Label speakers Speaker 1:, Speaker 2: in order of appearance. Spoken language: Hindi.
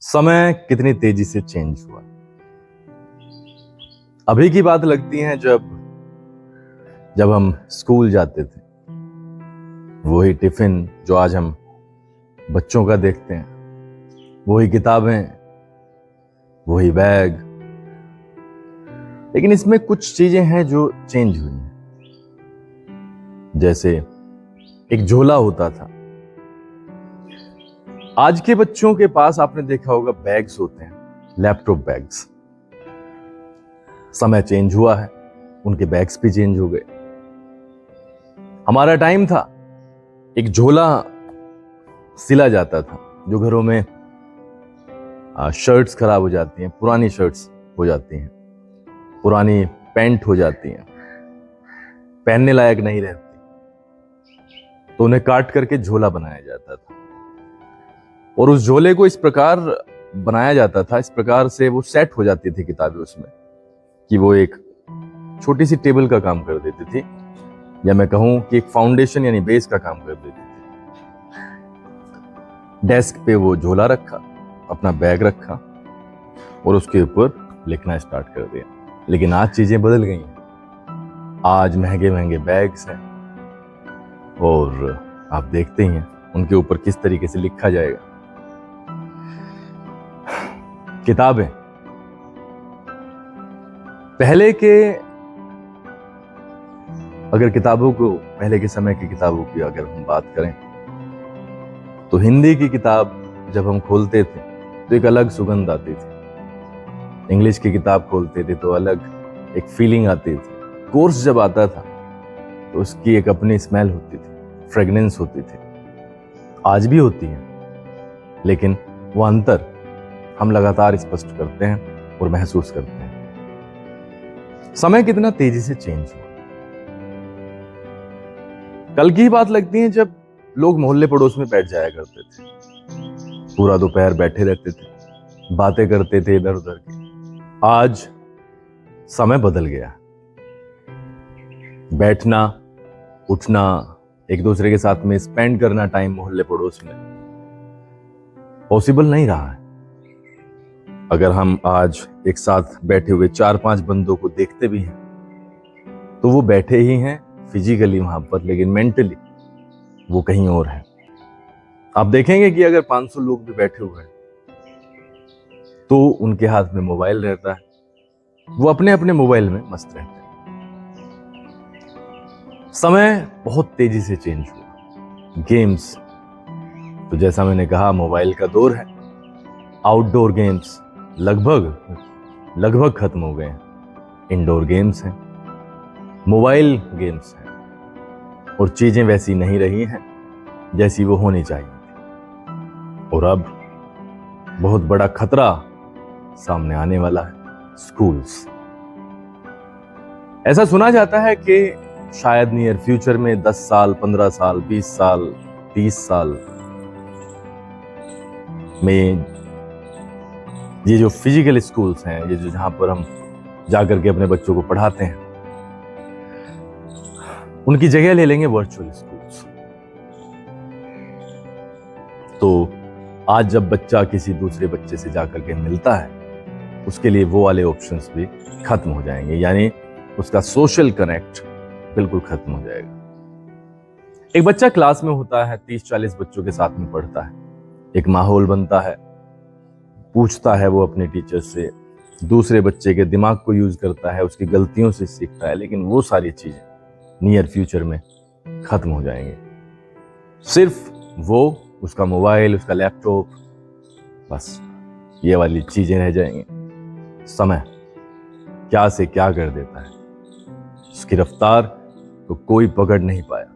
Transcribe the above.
Speaker 1: समय कितनी तेजी से चेंज हुआ। अभी की बात लगती है जब जब हम स्कूल जाते थे। वही टिफिन जो आज हम बच्चों का देखते हैं, वही किताबें, वही बैग। लेकिन इसमें कुछ चीजें हैं जो चेंज हुई हैं। जैसे एक झोला होता था, आज के बच्चों के पास आपने देखा होगा बैग्स होते हैं, लैपटॉप बैग्स। समय चेंज हुआ है, उनके बैग्स भी चेंज हो गए। हमारा टाइम था, एक झोला सिला जाता था, जो घरों में शर्ट्स खराब हो जाती हैं, पुरानी शर्ट्स हो जाती हैं, पुरानी पैंट हो जाती हैं, पहनने लायक नहीं रहती, तो उन्हें काट करके झोला बनाया जाता था। और उस झोले को इस प्रकार बनाया जाता था, इस प्रकार से वो सेट हो जाती थी किताबें उसमें, कि वो एक छोटी सी टेबल का काम कर देती थी, या मैं कहूं कि एक फाउंडेशन यानी बेस का काम कर देती थी। डेस्क पे वो झोला रखा, अपना बैग रखा और उसके ऊपर लिखना स्टार्ट कर दिया। लेकिन आज चीजें बदल गई हैं। आज महंगे महंगे बैग्स हैं और आप देखते ही हैं उनके ऊपर किस तरीके से लिखा जाएगा। किताबें पहले के, अगर किताबों को, पहले के समय की किताबों की अगर हम बात करें, तो हिंदी की किताब जब हम खोलते थे तो एक अलग सुगंध आती थी। इंग्लिश की किताब खोलते थे तो अलग एक फीलिंग आती थी। कोर्स जब आता था तो उसकी एक अपनी स्मेल होती थी, फ्रेगनेंस होती थी, आज भी होती है। लेकिन वो अंतर हम लगातार स्पष्ट करते हैं और महसूस करते हैं। समय कितना तेजी से चेंज हुआ। कल की ही बात लगती है जब लोग मोहल्ले पड़ोस में बैठ जाया करते थे, पूरा दोपहर बैठे रहते थे, बातें करते थे इधर उधर की। आज समय बदल गया। बैठना, उठना, एक दूसरे के साथ में स्पेंड करना टाइम मोहल्ले पड़ोस में पॉसिबल नहीं रहा है। अगर हम आज एक साथ बैठे हुए 4-5 बंदों को देखते भी हैं तो वो बैठे ही हैं फिजिकली वहां पर, लेकिन मेंटली वो कहीं और है। आप देखेंगे कि अगर 500 लोग भी बैठे हुए हैं तो उनके हाथ में मोबाइल रहता है, वो अपने अपने मोबाइल में मस्त रहते हैं। समय बहुत तेजी से चेंज हुआ। गेम्स तो जैसा मैंने कहा मोबाइल का दौर है। आउटडोर गेम्स लगभग खत्म हो गए हैं। इंडोर गेम्स हैं, मोबाइल गेम्स हैं, और चीजें वैसी नहीं रही हैं जैसी वो होनी चाहिए थी। और अब बहुत बड़ा खतरा सामने आने वाला है, स्कूल्स। ऐसा सुना जाता है कि शायद नियर फ्यूचर में 10 साल, 15 साल, 20 साल, 30 साल में ये जो फिजिकल स्कूल्स हैं, ये जो जहां पर हम जाकर के अपने बच्चों को पढ़ाते हैं, उनकी जगह ले लेंगे वर्चुअल स्कूल्स। तो आज जब बच्चा किसी दूसरे बच्चे से जाकर के मिलता है, उसके लिए वो वाले ऑप्शंस भी खत्म हो जाएंगे, यानी उसका सोशल कनेक्ट बिल्कुल खत्म हो जाएगा। एक बच्चा क्लास में होता है, 30-40 बच्चों के साथ में पढ़ता है, एक माहौल बनता है, पूछता है वो अपने टीचर से, दूसरे बच्चे के दिमाग को यूज करता है, उसकी गलतियों से सीखता है। लेकिन वो सारी चीजें नियर फ्यूचर में खत्म हो जाएंगे। सिर्फ वो, उसका मोबाइल, उसका लैपटॉप, बस ये वाली चीजें रह जाएंगी। समय क्या से क्या कर देता है, उसकी रफ्तार को कोई पकड़ नहीं पाया।